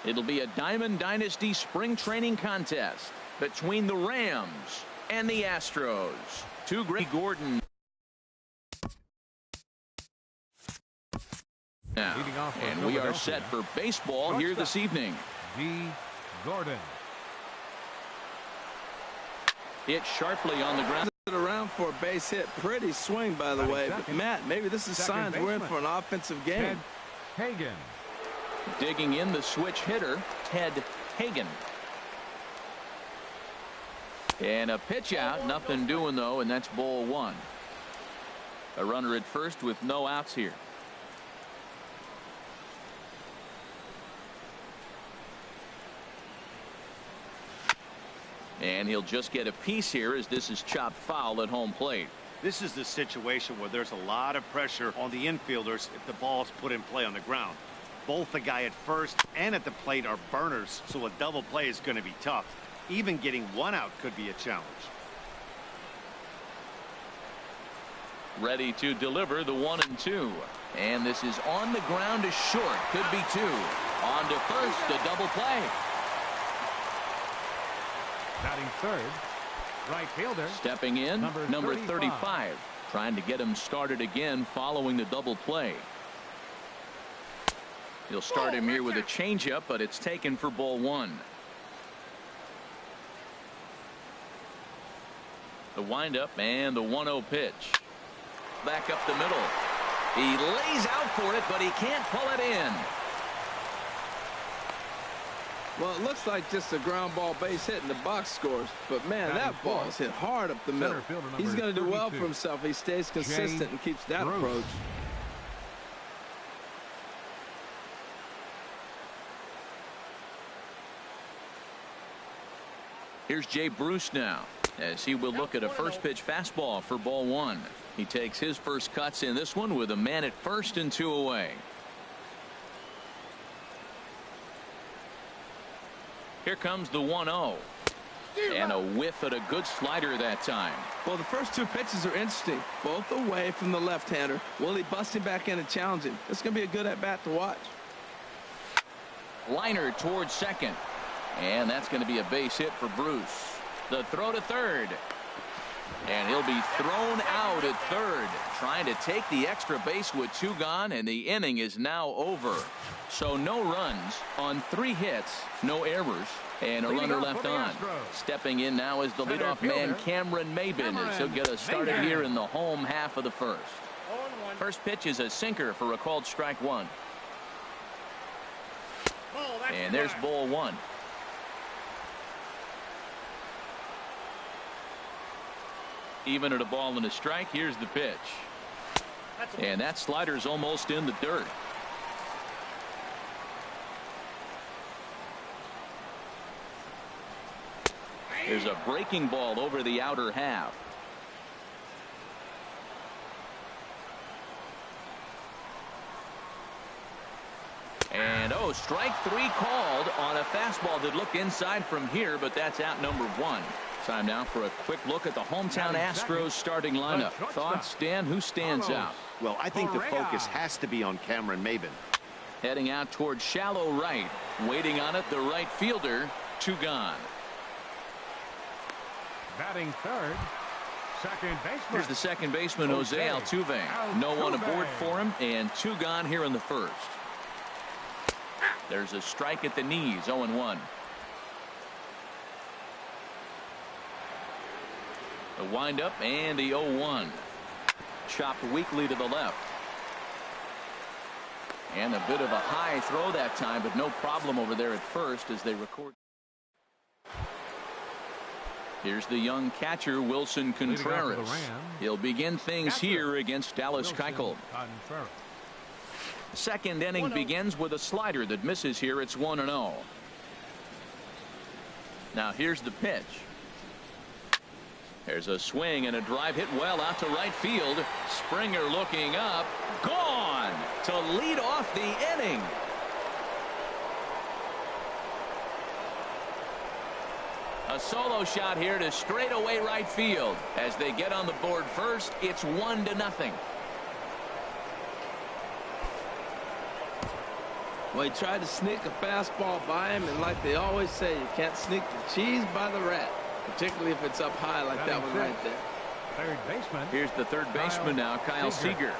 It'll be a Diamond Dynasty spring training contest between the Rams and the Astros. Two great Gordon. Now, and we are set for baseball here this evening. Gordon. Hit sharply on the ground. Around for a base hit. Pretty swing, by the way. But Matt, maybe this is signs we're in for an offensive game. Hagen. Digging in the switch hitter, Ted Hagen. And a pitch out. Nothing doing, though, and that's ball one. A runner at first with no outs here. And he'll just get a piece here as this is chopped foul at home plate. This is the situation where there's a lot of pressure on the infielders if the ball's put in play on the ground. Both the guy at first and at the plate are burners, so a double play is going to be tough. Even getting one out could be a challenge. Ready to deliver the 1-2. And this is on the ground to short. Could be two. On to first, a double play. Batting third, right fielder. Stepping in, number 35. Trying to get him started again following the double play. He'll start him here with a changeup, but it's taken for ball one. The windup and the 1-0 pitch. Back up the middle. He lays out for it, but he can't pull it in. Well, it looks like just a ground ball base hit and the box scores. But, man, that ball is hit hard up the middle. He's going to do well for himself. He stays consistent and keeps that approach. Here's Jay Bruce now as he will look at a first pitch fastball for ball one. He takes his first cuts in this one with a man at first and two away. Here comes the 1-0. And a whiff at a good slider that time. Well, the first two pitches are interesting. Both away from the left-hander. Will he bust him back in and challenge him? It's going to be a good at-bat to watch. Liner towards second. And that's going to be a base hit for Bruce. The throw to third. And he'll be thrown out at third. Trying to take the extra base with two gone, and the inning is now over. So no runs on 3 hits, no errors, and a runner left on. Stepping in now is the leadoff man, Cameron Maybin, as he'll get us started here in the home half of the first. First pitch is a sinker for a called strike one. And there's ball one. Even at a ball and a strike, here's the pitch. And that slider's almost in the dirt. There's a breaking ball over the outer half. And strike 3 called on a fastball that looked inside from here, but that's out number 1. Time now for a quick look at the hometown Astros starting lineup. Thoughts, Dan? Who stands out? Well, I think the focus has to be on Cameron Maybin. Heading out towards shallow right. Waiting on it, the right fielder. 2 gone. Batting third, second baseman. Here's the second baseman, Jose Altuve. No one aboard for him, and 2 gone here in the first. There's a strike at the knees, 0-1. The windup and the 0-1. Chopped weakly to the left. And a bit of a high throw that time, but no problem over there at first as they record. Here's the young catcher, Wilson Contreras. He'll begin things here against Dallas Keuchel. Second inning begins with a slider that misses here. It's 1-0. Now here's the pitch. There's a swing and a drive hit well out to right field. Springer looking up. Gone to lead off the inning. A solo shot here to straightaway right field. As they get on the board first, it's 1-0. Well, he tried to sneak a fastball by him, and like they always say, you can't sneak the cheese by the rat, particularly if it's up high like that one right there. Third baseman. Here's the third baseman now, Kyle Seager.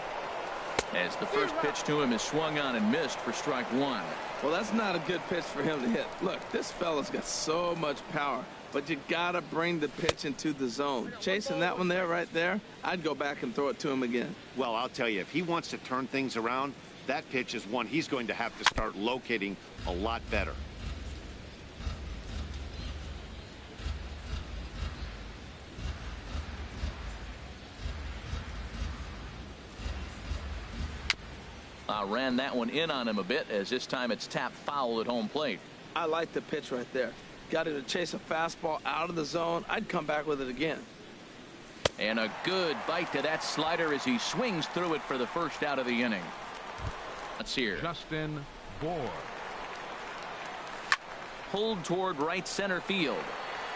As the first pitch to him is swung on and missed for strike one. Well, that's not a good pitch for him to hit. Look, this fella's got so much power, but you gotta bring the pitch into the zone. Chasing that one there, right there, I'd go back and throw it to him again. Well, I'll tell you, if he wants to turn things around, that pitch is one he's going to have to start locating a lot better. Ran that one in on him a bit, as this time it's tapped foul at home plate. I like the pitch right there. Got him to chase a fastball out of the zone. I'd come back with it again. And a good bite to that slider as he swings through it for the first out of the inning. Let's hear. Justin Bohr. Pulled toward right center field.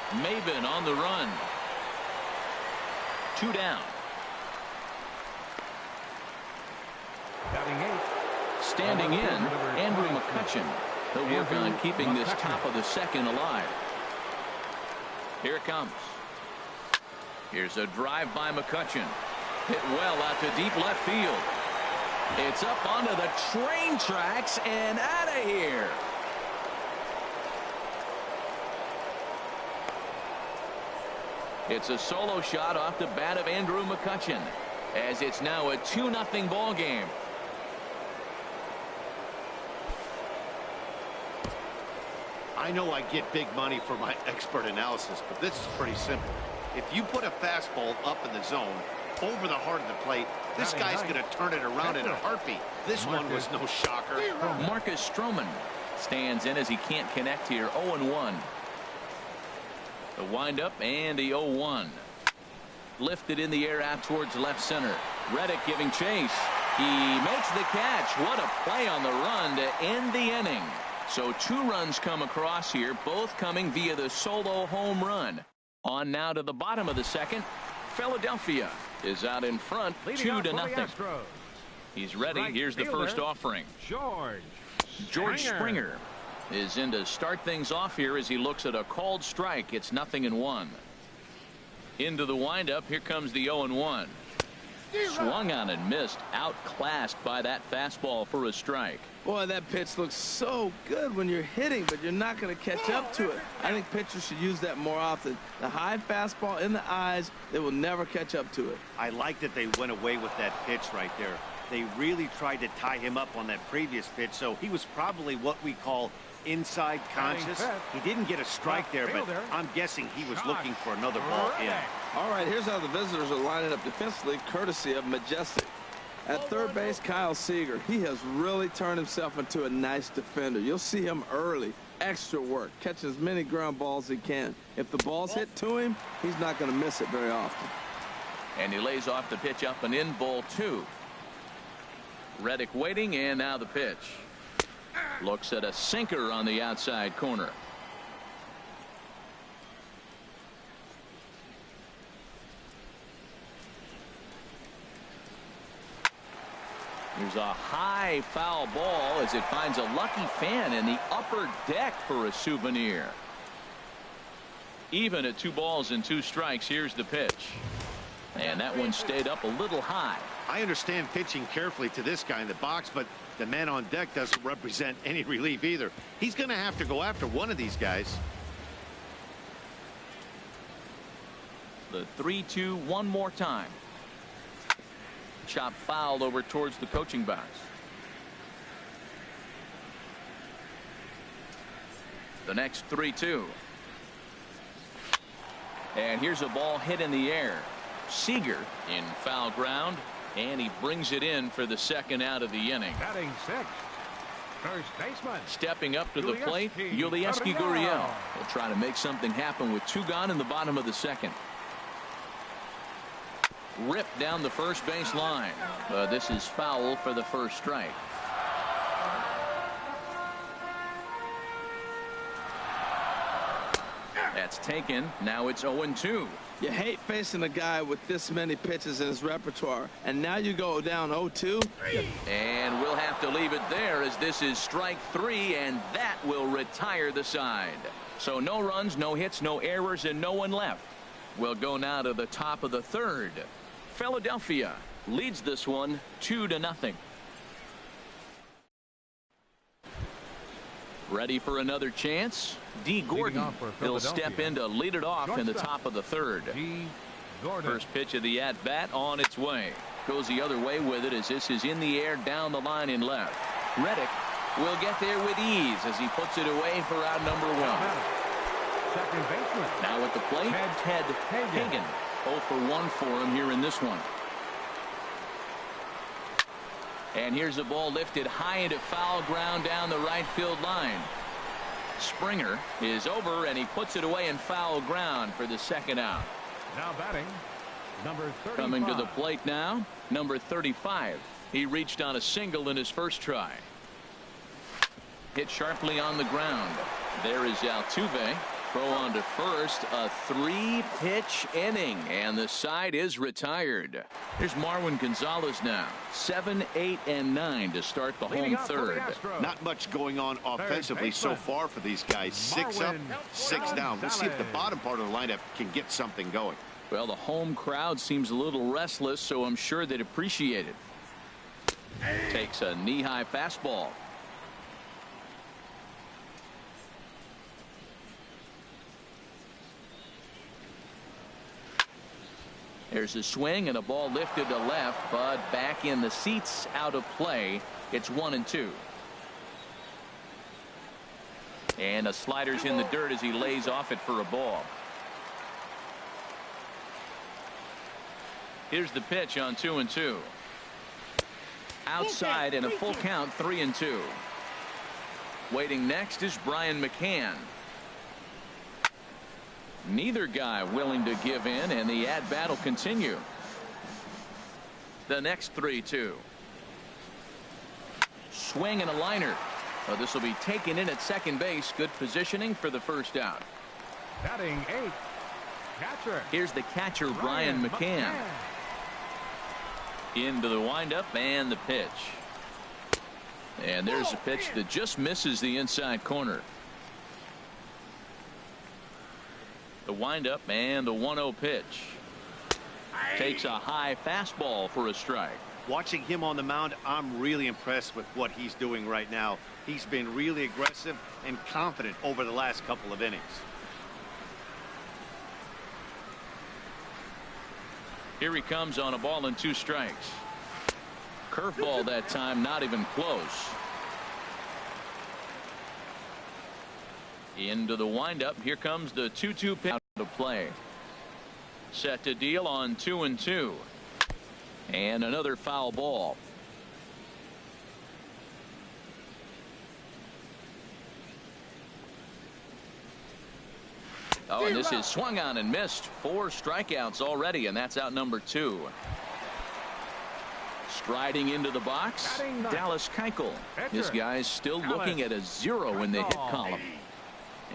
Maven on the run. 2 down. Batting 8. Standing in, Andrew McCutchen. He'll work on keeping this top of the second alive. Here it comes. Here's a drive by McCutchen. Hit well out to deep left field. It's up onto the train tracks and out of here. It's a solo shot off the bat of Andrew McCutchen, as it's now a 2-0 ball game. I know I get big money for my expert analysis, but this is pretty simple. If you put a fastball up in the zone over the heart of the plate, this guy's going to turn it around in a heartbeat. This one was no shocker. Marcus Stroman stands in as he can't connect here. 0-1. The windup and the 0-1. Lifted in the air out towards left center. Reddick giving chase. He makes the catch. What a play on the run to end the inning. So 2 runs come across here, both coming via the solo home run. On now to the bottom of the second. Philadelphia is out in front, 2-0. He's ready. Here's the first offering. George Springer is in to start things off here as he looks at a called strike. It's 0-1. Into the windup. Here comes the 0-1. Swung on and missed. Outclassed by that fastball for a strike. Boy, that pitch looks so good when you're hitting, but you're not going to catch up to it. I think pitchers should use that more often. The high fastball in the eyes, they will never catch up to it. I like that they went away with that pitch right there. They really tried to tie him up on that previous pitch, so he was probably what we call inside conscious. He didn't get a strike there, but I'm guessing he was looking for another ball in. All right, here's how the visitors are lining up defensively, courtesy of Majestic. At third base, Kyle Seager. He has really turned himself into a nice defender. You'll see him early. Extra work. Catching as many ground balls as he can. If the ball's hit to him, he's not going to miss it very often. And he lays off the pitch up and in, ball 2. Reddick waiting, and now the pitch. Looks at a sinker on the outside corner. Here's a high foul ball as it finds a lucky fan in the upper deck for a souvenir. Even at 2 balls and 2 strikes. Here's the pitch. And that one stayed up a little high. I understand pitching carefully to this guy in the box, but the man on deck doesn't represent any relief either. He's going to have to go after one of these guys. The 3-2 one more time. Chop fouled over towards the coaching box. The next 3-2. And here's a ball hit in the air. Seager in foul ground, and he brings it in for the second out of the inning. Batting 6. First baseman. Stepping up to the plate, Yulieski Gurriel will try to make something happen with 2 gone in the bottom of the second. Ripped down the first base line. This is foul for the first strike. That's taken. Now it's 0-2. You hate facing a guy with this many pitches in his repertoire, and now you go down 0-2. And we'll have to leave it there, as this is strike 3, and that will retire the side. So no runs, no hits, no errors, and no one left. We'll go now to the top of the third. Philadelphia leads this one 2-0. Ready for another chance? D. Gordon. He'll step in to lead it off in the top of the third. D. Gordon. First pitch of the at-bat on its way. Goes the other way with it as this is in the air down the line in left. Reddick will get there with ease as he puts it away for out number 1. Second baseman. Now at the plate, Ted Hagen. 0 for 1 for him here in this one. And here's the ball lifted high into foul ground down the right field line. Springer is over, and he puts it away in foul ground for the second out. Now batting, number 35. Coming to the plate now, number 35. He reached on a single in his first try. Hit sharply on the ground. There is Altuve. Throw on to first. A 3-pitch inning, and the side is retired. Here's Marwin Gonzalez now. 7, 8, and 9 to start the home third. Not much going on offensively so far for these guys. 6 up, 6 down. Let's see if the bottom part of the lineup can get something going. Well, the home crowd seems a little restless, so I'm sure they'd appreciate it. Takes a knee-high fastball. There's a swing and a ball lifted to left, but back in the seats, out of play. It's 1-2. And a slider's in the dirt as he lays off it for a ball. Here's the pitch on 2-2. Outside and a full count, 3-2. Waiting next is Brian McCann. Neither guy willing to give in, and the at-bat will continue. The next 3-2. Swing and a liner. Oh, this will be taken in at second base. Good positioning for the first out. Batting 8. Catcher. Here's the catcher, Brian McCann. Into the windup and the pitch. And there's a pitch that just misses the inside corner. The windup and the 1-0 pitch. Takes a high fastball for a strike. Watching him on the mound, I'm really impressed with what he's doing right now. He's been really aggressive and confident over the last couple of innings. Here he comes on a ball and 2 strikes. Curveball that time, not even close. Into the windup. Here comes the 2-2 pitch to play. Set to deal on 2-2. And another foul ball. Oh, and this is swung on and missed. 4 strikeouts already, and that's out number 2. Striding into the box, Dallas Keuchel. This guy's still looking at a 0 in the hit column.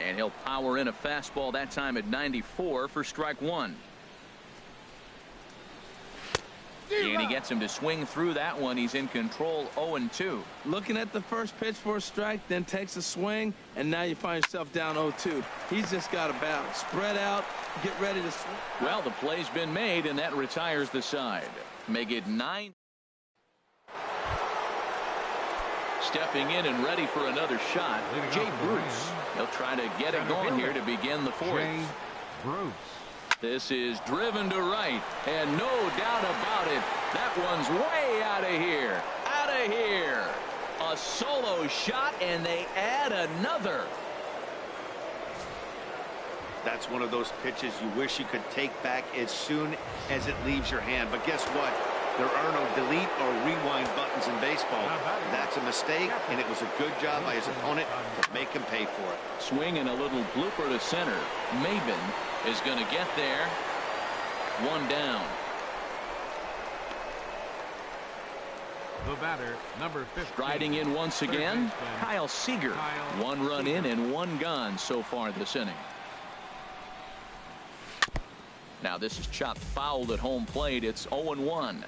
And he'll power in a fastball that time at 94 for strike 1. And he gets him to swing through that one. He's in control, 0-2. Looking at the first pitch for a strike, then takes a swing, and now you find yourself down 0-2. He's just got to battle. Spread out, get ready to swing. Well, the play's been made, and that retires the side. Make it 9. Stepping in and ready for another shot, Jay Bruce. He'll try to get it going here to begin the 4th. Jay Bruce. This is driven to right, and no doubt about it, that one's way out of here. Out of here. A solo shot, and they add another. That's one of those pitches you wish you could take back as soon as it leaves your hand. But guess what? There are no delete or rewind buttons in baseball. That's a mistake, and it was a good job by his opponent to make him pay for it. Swing and a little blooper to center. Maben is going to get there. 1 down. The batter, number 15. Striding in once again, Kyle Seager. 1 run in and 1 gone so far this inning. Now this is chopped foul at home plate. It's 0-1.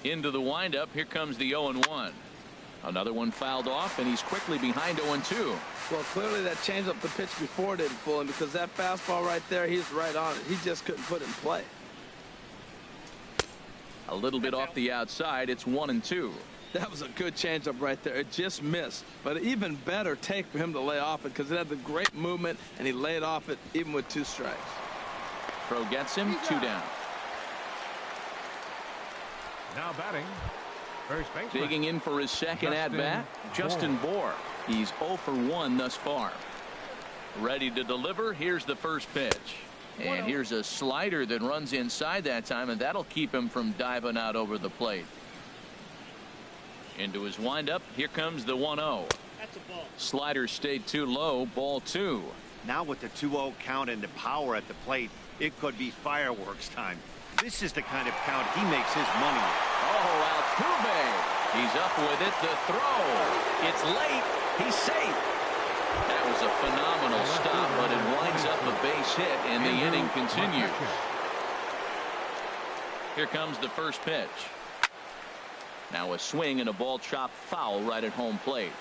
Into the windup. Here comes the 0-1. Another one fouled off, and he's quickly behind 0-2. Well, clearly that changeup the pitch before didn't fool him, because that fastball right there, he's right on it. He just couldn't put it in play. A little bit off the outside. It's 1-2. That was a good changeup right there. It just missed. But an even better take for him to lay off it, because it had the great movement, and he laid off it even with 2 strikes. Throw gets him. 2 down. Now batting, first baseman. Digging in for his second at-bat, Justin Bour. He's 0 for 1 thus far. Ready to deliver. Here's the first pitch. And here's a slider that runs inside that time, and that'll keep him from diving out over the plate. Into his windup. Here comes the 1-0. That's a ball. Slider stayed too low. Ball 2. Now with the 2-0 count and the power at the plate, it could be fireworks time. This is the kind of count he makes his money. Oh, Altuve. He's up with it. The throw. It's late. He's safe. That was a phenomenal stop, but it winds up a base hit, and the inning continues. Here comes the first pitch. Now a swing and a ball chopped foul right at home plate.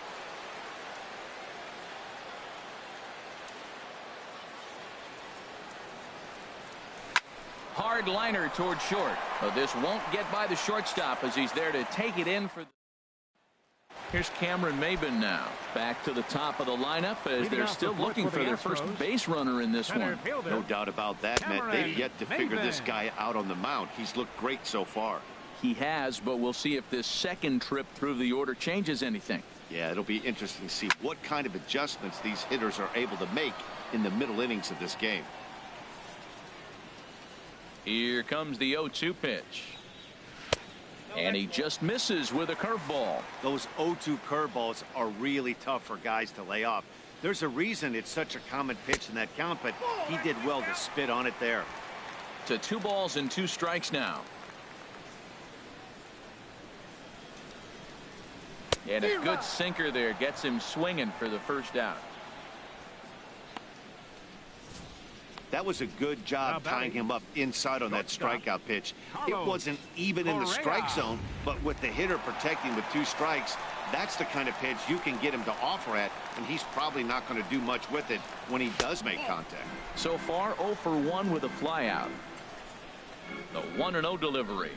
Hard liner toward short. But this won't get by the shortstop as he's there to take it in for. Here's Cameron Maybin now. Back to the top of the lineup as they're still looking for their first base runner in this one. No doubt about that, Matt. They've yet to figure this guy out on the mound. He's looked great so far. He has, but we'll see if this second trip through the order changes anything. Yeah, it'll be interesting to see what kind of adjustments these hitters are able to make in the middle innings of this game. Here comes the 0-2 pitch. And he just misses with a curveball. Those 0-2 curveballs are really tough for guys to lay off. There's a reason it's such a common pitch in that count, but he did well to spit on it there. To 2 balls and 2 strikes now. And a good sinker there gets him swinging for the first out. That was a good job tying him up inside on that strikeout pitch. It wasn't even in the strike zone, but with the hitter protecting with 2 strikes, that's the kind of pitch you can get him to offer at, and he's probably not going to do much with it when he does make contact. So far 0 for 1 with a flyout. The 1-0 delivery.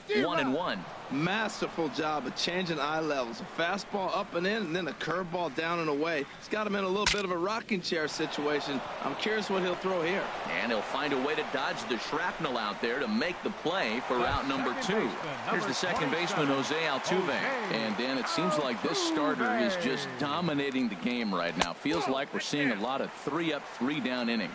1-1. Masterful job of changing eye levels. A fastball up and in, and then a curveball down and away. It's got him in a little bit of a rocking chair situation. I'm curious what he'll throw here. And he'll find a way to dodge the shrapnel out there to make the play for out number 2. Here's the second baseman, Jose Altuve. And Dan, it seems like this starter is just dominating the game right now. Feels like we're seeing a lot of 3-up, 3-down innings.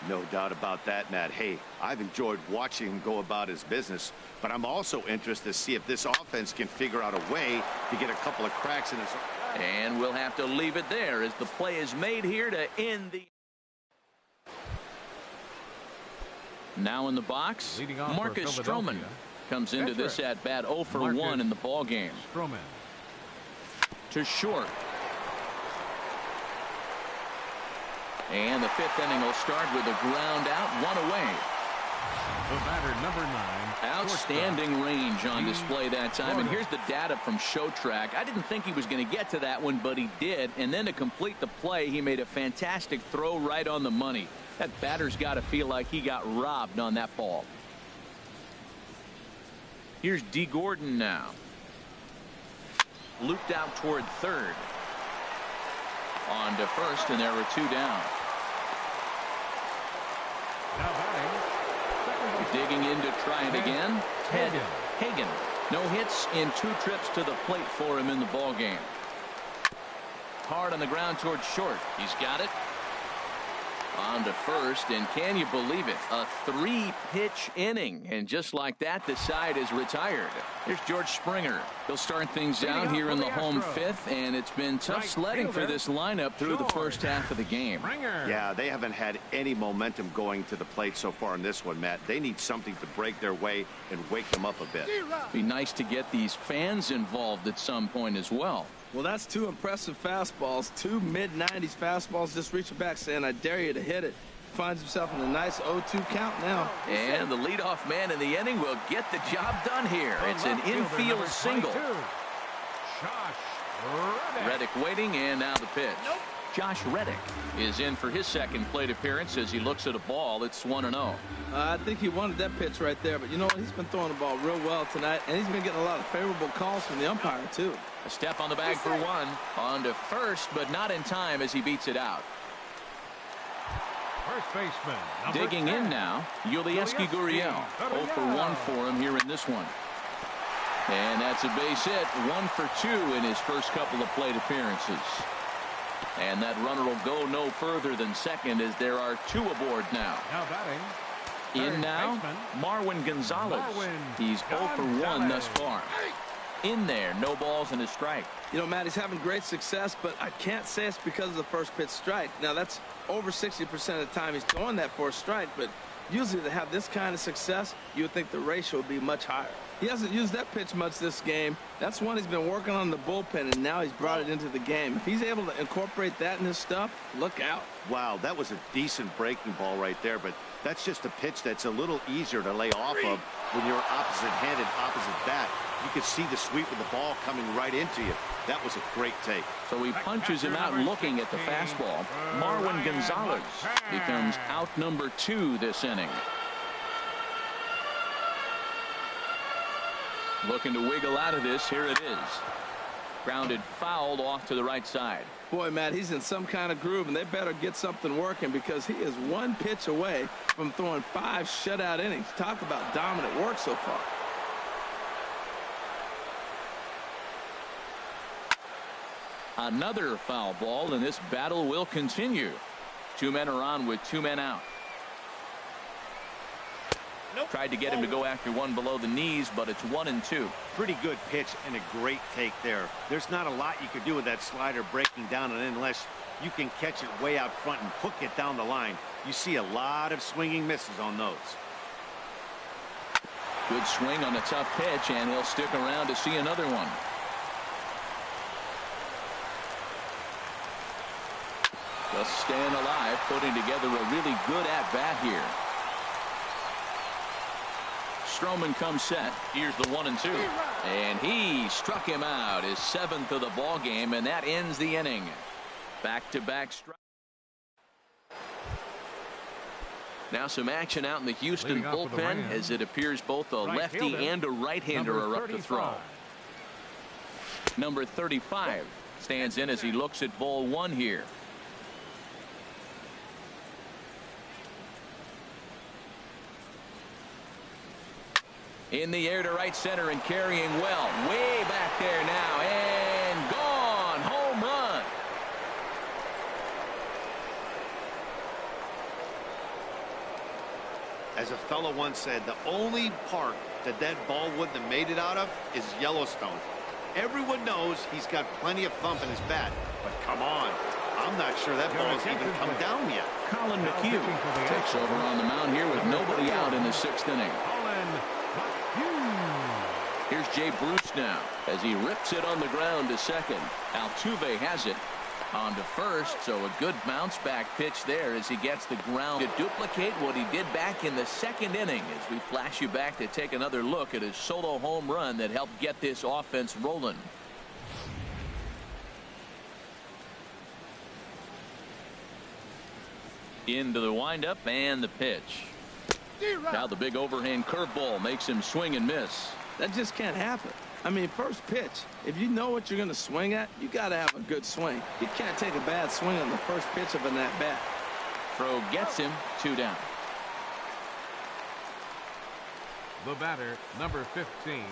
No doubt about that, Matt. Hey, I've enjoyed watching him go about his business, but I'm also interested to see if this offense can figure out a way to get a couple of cracks in his. And we'll have to leave it there as the play is made here to end the. Now in the box, Marcus Stroman comes into this at bat 0 for 1 in the ball game. To short. And the 5th inning will start with a ground out, 1 away. The batter, number 9. Outstanding range on display that time. And here's the data from ShowTrack. I didn't think he was going to get to that one, but he did. And then to complete the play, he made a fantastic throw right on the money. That batter's got to feel like he got robbed on that ball. Here's D. Gordon now. Looped out toward third. On to first, and there were 2 down. Now batting. Digging in to try it again. Ted Hagen. No hits in 2 trips to the plate for him in the ball game. Hard on the ground towards short. He's got it. On to first, and can you believe it? A 3-pitch inning, and just like that, the side is retired. Here's George Springer. He'll start things out here in the home 5th, and it's been tough sledding for this lineup through the first half of the game. Yeah, they haven't had any momentum going to the plate so far in this one, Matt. They need something to break their way and wake them up a bit. Be nice to get these fans involved at some point as well. Well, that's two impressive fastballs, two mid-90s fastballs, just reaching back saying, I dare you to hit it. Finds himself in a nice 0-2 count now. And the leadoff man in the inning will get the job done here. It's an infield single. Reddick waiting, and now the pitch. Josh Reddick is in for his second plate appearance as he looks at a ball. It's 1-0. I think he wanted that pitch right there, but you know what? He's been throwing the ball real well tonight, and he's been getting a lot of favorable calls from the umpire, too. A step on the bag for one. On to first, but not in time as he beats it out. First baseman. Digging 10. In now, Yulieski Gurriel. 0 for 1 for him here in this one. And that's a base hit. 1 for 2 in his first couple of plate appearances. And that runner will go no further than second as there are 2 aboard now. Now batting. In now, Marwin Gonzalez. He's 0 for 1 thus far. In there, no balls and a strike. You know, Matt, he's having great success, but I can't say it's because of the first pitch strike. Now, that's over 60% of the time he's throwing that for a strike, but usually to have this kind of success, you would think the ratio would be much higher. He hasn't used that pitch much this game. That's one he's been working on in the bullpen, and now he's brought it into the game. If he's able to incorporate that in his stuff, look out. Wow, that was a decent breaking ball right there, but that's just a pitch that's a little easier to lay off of when you're opposite-handed, opposite bat. You could see the sweep of the ball coming right into you. That was a great take. So he punches him out looking at the fastball. Marwin Gonzalez becomes out number 2 this inning. Looking to wiggle out of this. Here it is. Grounded fouled off to the right side. Boy, Matt, he's in some kind of groove, and they better get something working because he is 1 pitch away from throwing 5 shutout innings. Talk about dominant work so far. Another foul ball, and this battle will continue. 2 men are on with 2 men out. Tried to get him to go after one below the knees, but it's 1-2. Pretty good pitch and a great take there. There's not a lot you could do with that slider breaking down, and unless you can catch it way out front and hook it down the line, you see a lot of swinging misses on those. Good swing on a tough pitch, and he'll stick around to see another one. Just staying alive, putting together a really good at-bat here. Stroman comes set. Here's the 1-2. And he struck him out, his 7th of the ball game, and that ends the inning. Back-to-back strike. Now some action out in the Houston bullpen as it appears both a lefty and a right-hander are up to throw. Number 35 stands in as he looks at ball 1 here. In the air to right center and carrying well. Way back there now and gone. Home run. As a fellow once said, the only park that ball wouldn't have made it out of is Yellowstone. Everyone knows he's got plenty of thump in his bat, but come on. I'm not sure that ball's even come down yet. Colin McHugh takes over on the mound here with nobody out in the 6th inning. Here's Jay Bruce now as he rips it on the ground to second. Altuve has it on to first, so a good bounce back pitch there as he gets the ground to duplicate what he did back in the 2nd inning as we flash you back to take another look at his solo home run that helped get this offense rolling. Into the windup and the pitch. Now the big overhand curveball makes him swing and miss. That just can't happen. I mean, first pitch, if you know what you're going to swing at, you got to have a good swing. You can't take a bad swing on the first pitch of an at-bat. Throw gets him 2 down. The batter, number 15.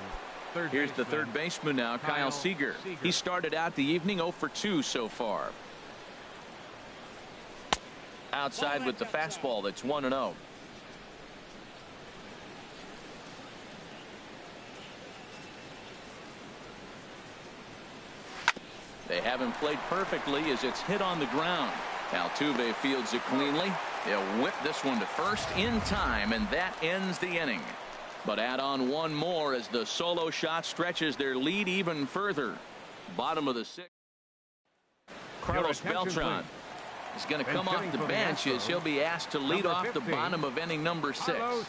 Here's the third baseman now, Kyle Seager. He started out the evening 0 for 2 so far. Outside with the fastball, that's 1-0. They haven't played perfectly as it's hit on the ground. Altuve fields it cleanly. They'll whip this one to first in time, and that ends the inning. But add on one more as the solo shot stretches their lead even further. Bottom of the sixth. Carlos Beltran is going to come off the bench as he'll be asked to lead off the bottom of inning number 6. Carlos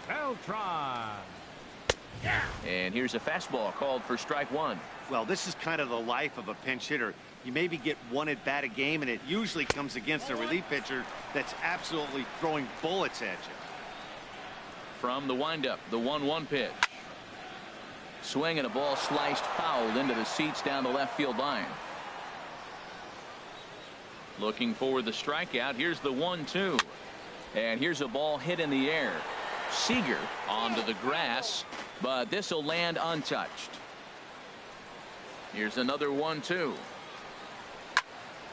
Beltran. And here's a fastball called for strike 1. Well, this is kind of the life of a pinch hitter. You maybe get one at bat a game, and it usually comes against a relief pitcher that's absolutely throwing bullets at you. From the windup, the 1-1 pitch. Swing and a ball sliced foul into the seats down the left field line. Looking for the strikeout. Here's the 1-2. And here's a ball hit in the air. Seager onto the grass, but this will land untouched. Here's another 1-2.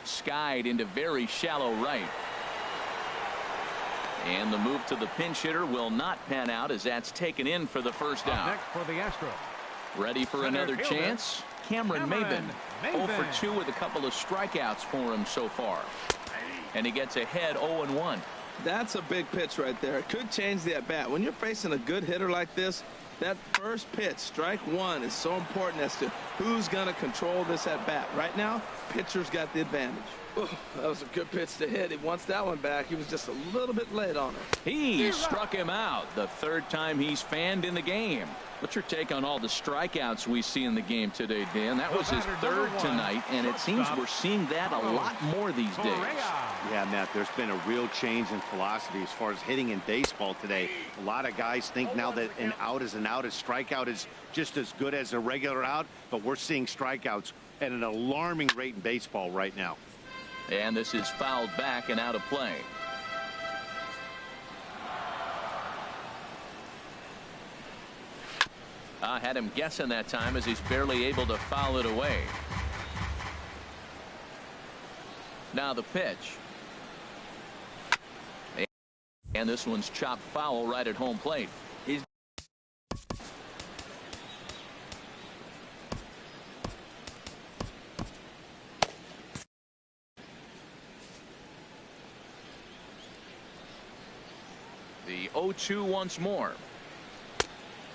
Skied into very shallow right. And the move to the pinch hitter will not pan out as that's taken in for the first out. Next for the Astros. Ready for another chance. Cameron Maybin. 0 for 2 with a couple of strikeouts for him so far. And he gets ahead 0-1. That's a big pitch right there. It could change the at bat. When you're facing a good hitter like this, that first pitch, strike 1, is so important as to who's going to control this at bat. Right now, pitcher's got the advantage. Oh, that was a good pitch to hit. He wants that one back. He was just a little bit late on it. He struck him out the third time he's fanned in the game. What's your take on all the strikeouts we see in the game today, Dan? That was his third tonight, and it seems we're seeing that a lot more these days. Yeah, Matt, there's been a real change in philosophy as far as hitting in baseball today. A lot of guys think now that an out is an out, a strikeout is just as good as a regular out, but we're seeing strikeouts at an alarming rate in baseball right now. And this is fouled back and out of play. Had him guessing that time as he's barely able to foul it away. Now the pitch. And this one's chopped foul right at home plate. The 0-2 once more.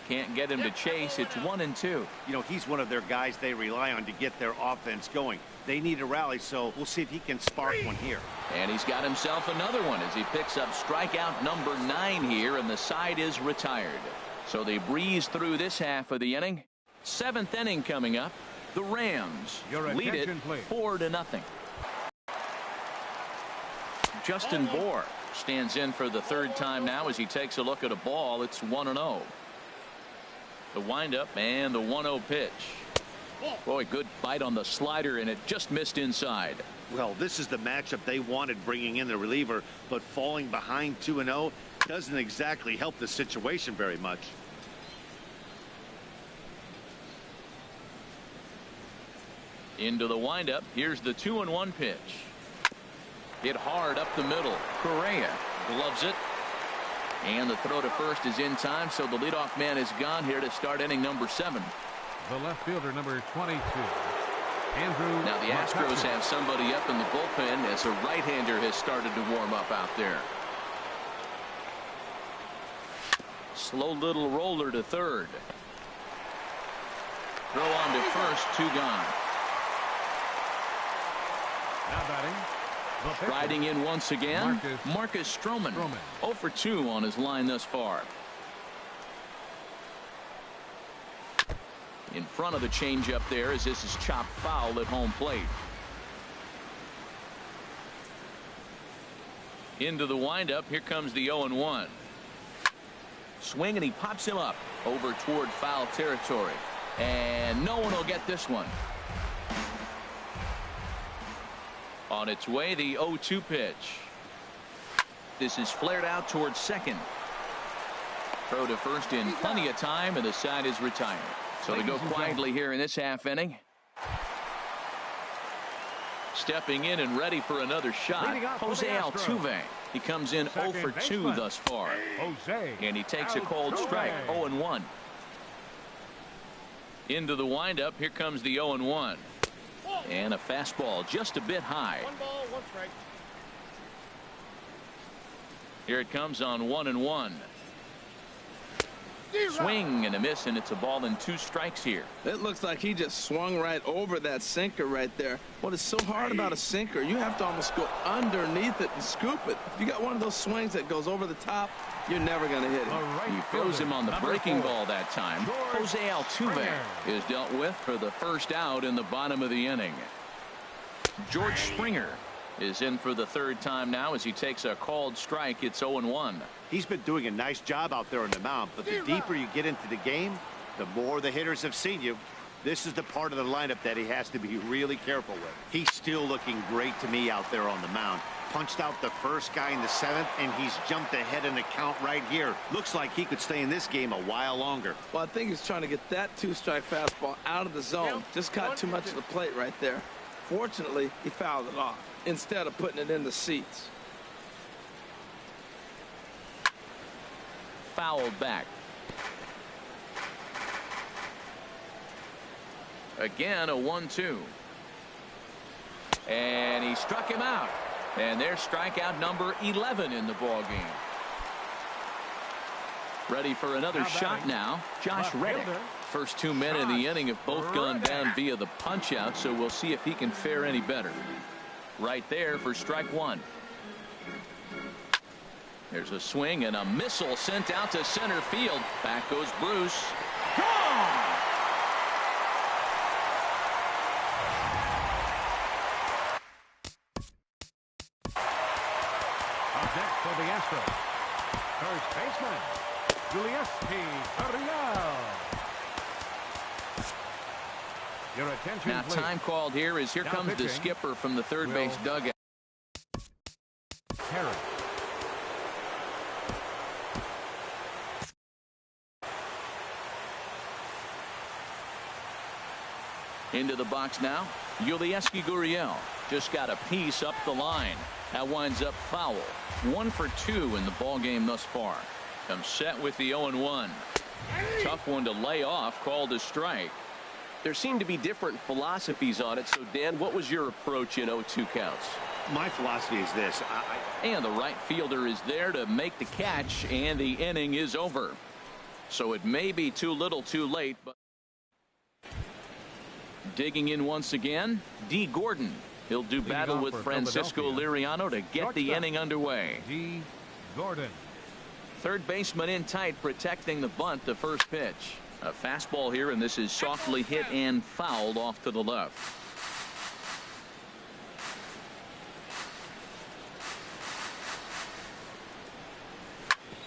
Can't get him to chase. It's 1-2. You know, he's one of their guys they rely on to get their offense going. They need a rally, so we'll see if he can spark one here. And he's got himself another one as he picks up strikeout number 9 here, and the side is retired. So they breeze through this half of the inning. 7th inning coming up. The Rams lead it 4-0. Justin Bohr stands in for the third time now as he takes a look at a ball. It's 1-0. The windup and the 1-0 pitch. Boy, good bite on the slider, and it just missed inside. Well, this is the matchup they wanted, bringing in the reliever, but falling behind 2-0 doesn't exactly help the situation very much. Into the windup. Here's the 2-1 pitch. Hit hard up the middle. Correa gloves it. And the throw to first is in time, so the leadoff man is gone here to start inning number 7. The left fielder, number 22, Andrew. Now the Astros have somebody up in the bullpen as a right-hander has started to warm up out there. Slow little roller to third. Throw on to first, 2 gone. Now batting. Riding in once again, Marcus Stroman. 0 for 2 on his line thus far. In front of the changeup there as this is chopped foul at home plate. Into the windup. Here comes the 0-1. Swing, and he pops him up over toward foul territory. And no one will get this one. On its way, the 0-2 pitch. This is flared out towards second. Throw to first in plenty of time, and the side is retired. So they go quietly here in this half inning. Stepping in and ready for another shot, Jose Altuve. He comes in 0 for 2 thus far. And he takes a cold strike, 0-1. Into the windup. Here comes the 0-1. And a fastball just a bit high. 1 ball, 1 strike. Here it comes on 1-1. Swing and a miss, and it's a ball and 2 strikes here. It looks like he just swung right over that sinker right there. What is so hard about a sinker, you have to almost go underneath it and scoop it. If you got one of those swings that goes over the top, you're never going to hit it. He throws him on the breaking ball that time. Jose Altuve is dealt with for the first out in the bottom of the inning. George Springer is in for the 3rd time now as he takes a called strike. It's 0-1. He's been doing a nice job out there on the mound, but the deeper you get into the game, the more the hitters have seen you. This is the part of the lineup that he has to be really careful with. He's still looking great to me out there on the mound. Punched out the first guy in the 7th, and he's jumped ahead in the count right here. Looks like he could stay in this game a while longer. Well, I think he's trying to get that 2-strike fastball out of the zone. Just caught too much of the plate right there. Fortunately, he fouled it off instead of putting it in the seats. Fouled back. Again, a 1-2. And he struck him out. And there's strikeout number 11 in the ball game. Ready for another shot now. Josh Reddick. First 2 men in the inning have both gone down via the punch out, so we'll see if he can fare any better. Right there for strike 1. There's a swing and a missile sent out to center field. Back goes Bruce. Gone! Up next for the Astros, first baseman, Yulieski Gurriel. Your attention, Now, please. time called here as here Now comes the pitching, skipper from the third base dugout. Harris. Into the box now. Yulieski Gurriel just got a piece up the line. That winds up foul. 1 for 2 in the ball game thus far. Comes set with the 0-1. Tough one to lay off, called a strike. There seem to be different philosophies on it. So, Dan, what was your approach in 0-2 counts? My philosophy is this. And the right fielder is there to make the catch, and the inning is over. So it may be too little too late, but digging in once again, D. Gordon. He'll do battle with Francisco Liriano to get the inning underway. D. Gordon. Third baseman in tight, protecting the bunt. The first pitch. A fastball here, and this is softly hit and fouled off to the left.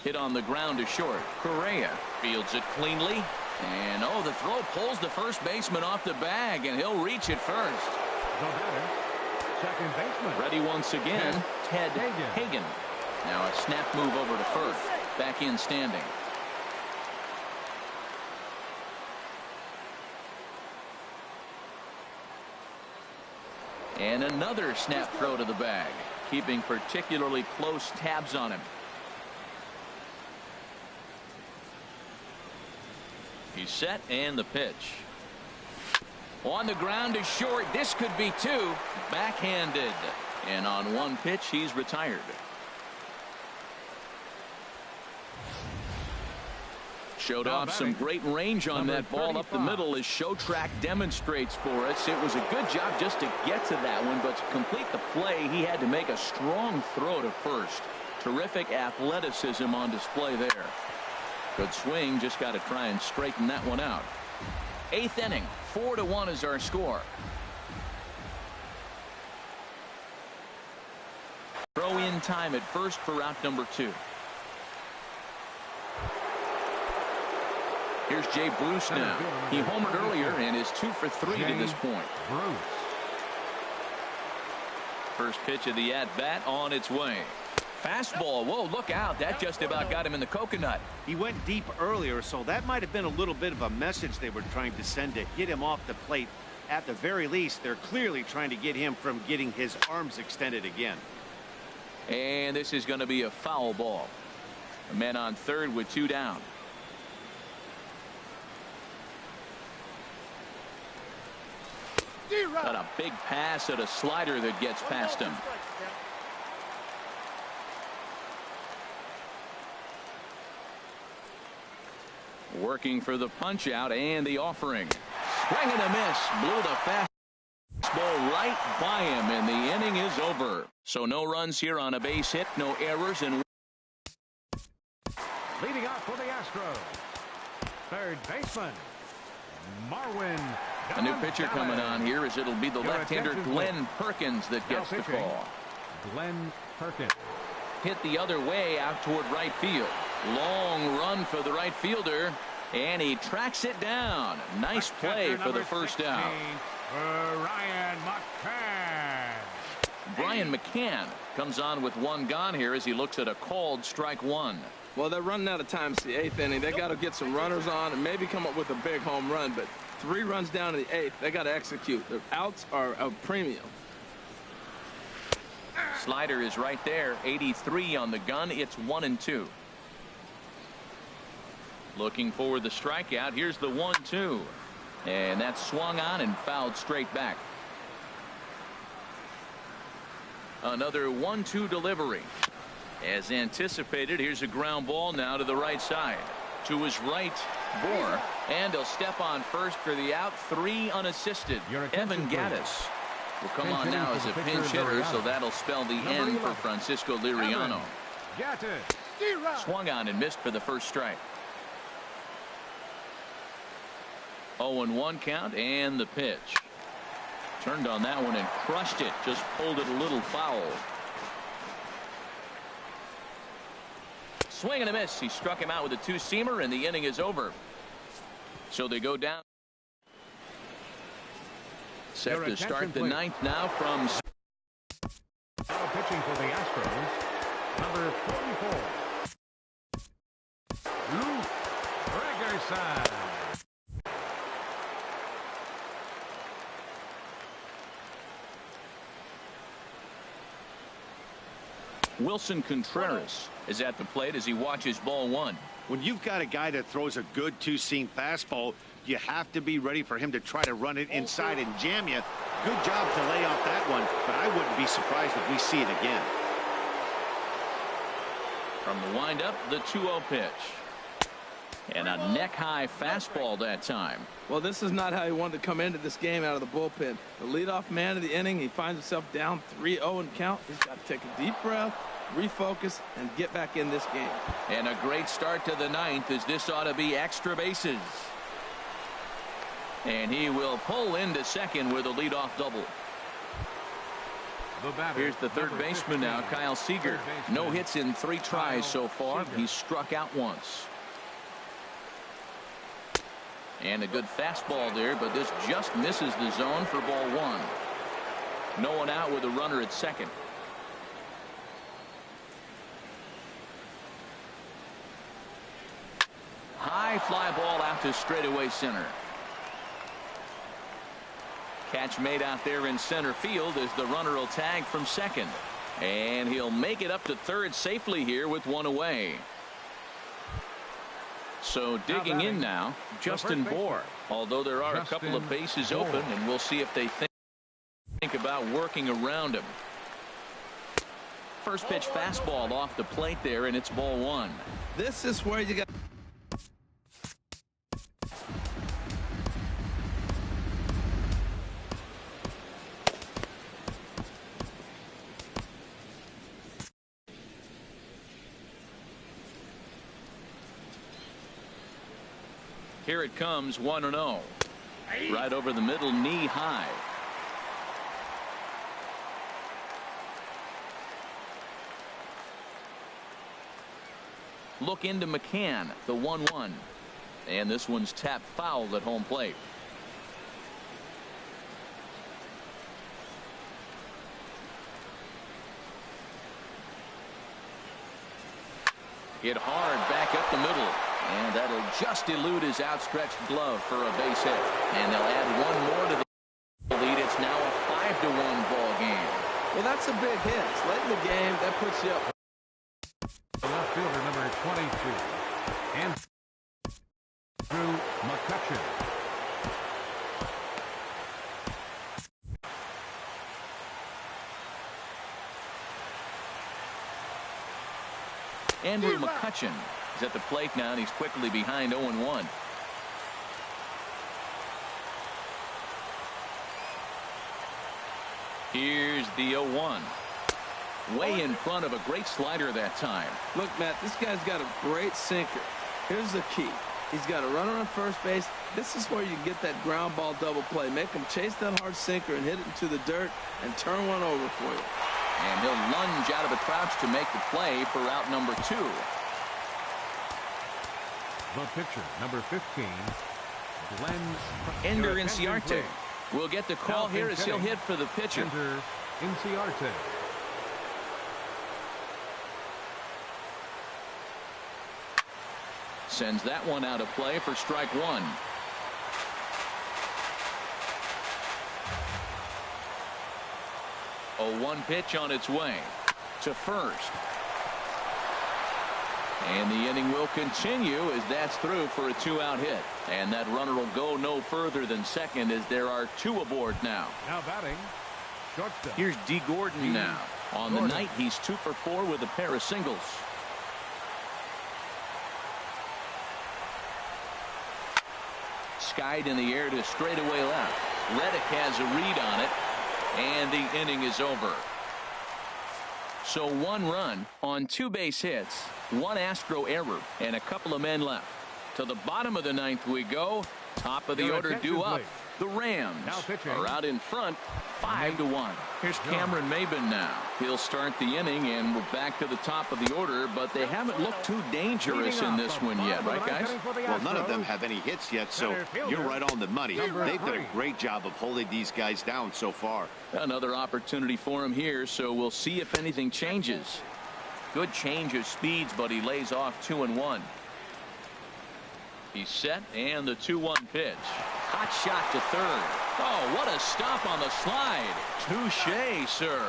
Hit on the ground to short. Correa fields it cleanly. And oh, the throw pulls the first baseman off the bag, and he'll reach it first. The batter, second baseman. Ready once again, Ted Hagen. Now a snap move over to first. Back in standing. And another snap throw to the bag, keeping particularly close tabs on him. He's set, and the pitch. On the ground is short. This could be 2. Backhanded. And on 1 pitch, he's retired. Showed off some great range on that ball up the middle, as Showtrack demonstrates for us. It was a good job just to get to that one, but to complete the play, he had to make a strong throw to first. Terrific athleticism on display there. Good swing, just got to try and straighten that one out. 8th inning, 4-1 is our score. Throw in time at first for out number 2. Here's Jay Bruce now. He homered earlier and is 2 for 3 to this point. Bruce. First pitch of the at-bat on its way. Fastball. Whoa, look out. That just about got him in the coconut. He went deep earlier, so that might have been a little bit of a message they were trying to send to get him off the plate. At the very least, they're clearly trying to get him from getting his arms extended again. And this is going to be a foul ball. A man on third with 2 down. Got a big pass at a slider that gets past him. Working for the punch out and the offering. Swing and a miss. Blew the fastball right by him, and the inning is over. So no runs here on a base hit, no errors, and Leading off for the Astros, third baseman, Marwin. a new pitcher coming on here as it'll be the left-hander Glenn Perkins that gets the call. Glenn Perkins. Hit the other way out toward right field. Long run for the right fielder, and he tracks it down. Nice play for the first out. Ryan McCann. Brian McCann comes on with one gone here as he looks at a called strike one. Well, they're running out of time. It's the 8th inning. They got to get some runners on and maybe come up with a big home run. But 3 runs down in the 8th. They got to execute. Their outs are a premium. Slider is right there. 83 on the gun. It's 1-2. Looking for the strikeout. Here's the 1-2. And that's swung on and fouled straight back. Another 1-2 delivery. As anticipated, here's a ground ball now to the right side. To his right, Bohr. And he'll step on first for the out. 3 unassisted. Evan Gaddis will come on now as a pinch hitter, so that'll spell the end for Francisco Liriano. Swung on and missed for the first strike. 0-1 count, and the pitch. Turned on that one and crushed it. Just pulled it a little foul. Swing and a miss. He struck him out with a two-seamer, and the inning is over. So they go down. Set to start the 9th now from pitching for the Astros, number 44, Luke Gregerson. Wilson Contreras is at the plate as he watches ball one. When you've got a guy that throws a good two-seam fastball, you have to be ready for him to try to run it inside and jam you. Good job to lay off that one, but I wouldn't be surprised if we see it again. From the windup, the 2-0 pitch. And a neck-high fastball that time. Well, this is not how he wanted to come into this game out of the bullpen. The leadoff man of the inning, he finds himself down 3-0 and count. He's got to take a deep breath, refocus, and get back in this game. And a great start to the 9th, as this ought to be extra bases. And he will pull into second with a leadoff double. Here's the third baseman now, Kyle Seager. No hits in 3 tries so far. He's struck out once. And a good fastball there, but this just misses the zone for ball one. No one out with a runner at second. High fly ball out to straightaway center. Catch made out there in center field as the runner will tag from second. And he'll make it up to third safely here with one away. So digging in now, Justin Bohr. Although there are a couple of bases open, and we'll see if they think about working around him. First pitch fastball off the plate there, and it's ball one. This is where you got. Here it comes, 1-0. Right over the middle, knee high. Look into McCann, the 1-1. And this one's tapped foul at home plate. Hit hard back up the middle. And that'll just elude his outstretched glove for a base hit. And they'll add one more to the lead. It's now a 5-1 ball game. Well, that's a big hit. It's late in the game. That puts you up. The left fielder, number 22, Andrew McCutchen. Andrew McCutchen He's at the plate now, and he's quickly behind 0-1. Here's the 0-1. Way in front of a great slider that time. Look, Matt, this guy's got a great sinker. Here's the key. He's got a runner on first base. This is where you get that ground ball double play. Make him chase that hard sinker and hit it into the dirt and turn one over for you. And he'll lunge out of the crouch to make the play for out number 2. The pitcher, number 15, Glenn Ender Inciarte will get the call Now here as he'll hit for the pitcher. Ender Inciarte. Sends that one out of play for strike 1. A 1 pitch on its way to first. And the inning will continue as that's through for a 2-out hit. And that runner will go no further than second as there are 2 aboard now. Now batting, shortstop. Here's D. Gordon now. On the night, he's 2 for 4 with a pair of singles. Skied in the air to straightaway left. Reddick has a read on it, and the inning is over. So 1 run on 2 base hits, 1 Astro error, and a couple of men left. To the bottom of the 9th we go. Top of the order due up. The Rams are out in front 5-1. Here's Cameron Maben now. He'll start the inning, and we're back to the top of the order, but they haven't looked too dangerous in this one yet, right, guys? Well, none of them have any hits yet, so you're right on the money. They've done a great job of holding these guys down so far. Another opportunity for him here, so we'll see if anything changes. Good change of speeds, but he lays off 2-1. He's set, and the 2-1 pitch. Hot shot to third. Oh, what a stop on the slide. Touche, sir.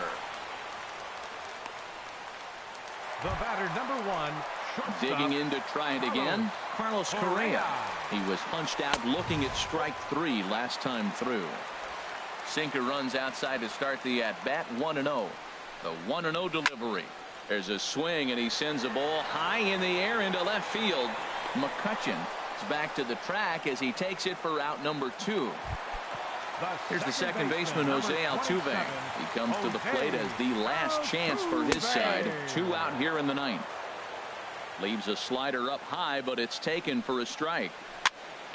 The batter, number 1, shortstop. Digging in to try it again, Carlos Correa. He was punched out looking at strike 3 last time through. Sinker runs outside to start the at-bat. 1-0. The 1-0 delivery. There's a swing, and he sends a ball high in the air into left field. McCutchen is back to the track as he takes it for out number 2. Here's the second baseman, Jose Altuve. He comes to the plate as the last chance for his side. 2 out here in the 9th. Leaves a slider up high, but it's taken for a strike.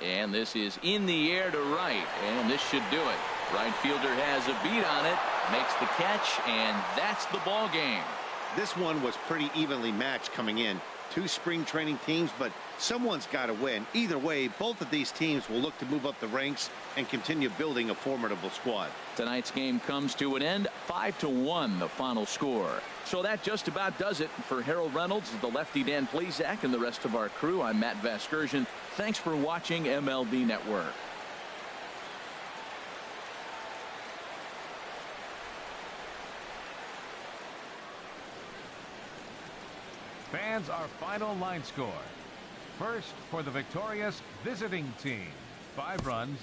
And this is in the air to right, and this should do it. Right fielder has a beat on it, makes the catch, and that's the ball game. This one was pretty evenly matched coming in. 2 spring training teams, but someone's got to win. Either way, both of these teams will look to move up the ranks and continue building a formidable squad. Tonight's game comes to an end. 5-1 the final score. So that just about does it for Harold Reynolds, the lefty Dan Plesac, and the rest of our crew. I'm Matt Vasgersian. Thanks for watching MLB Network. Fans, our final line score. First, for the victorious visiting team, 5 runs,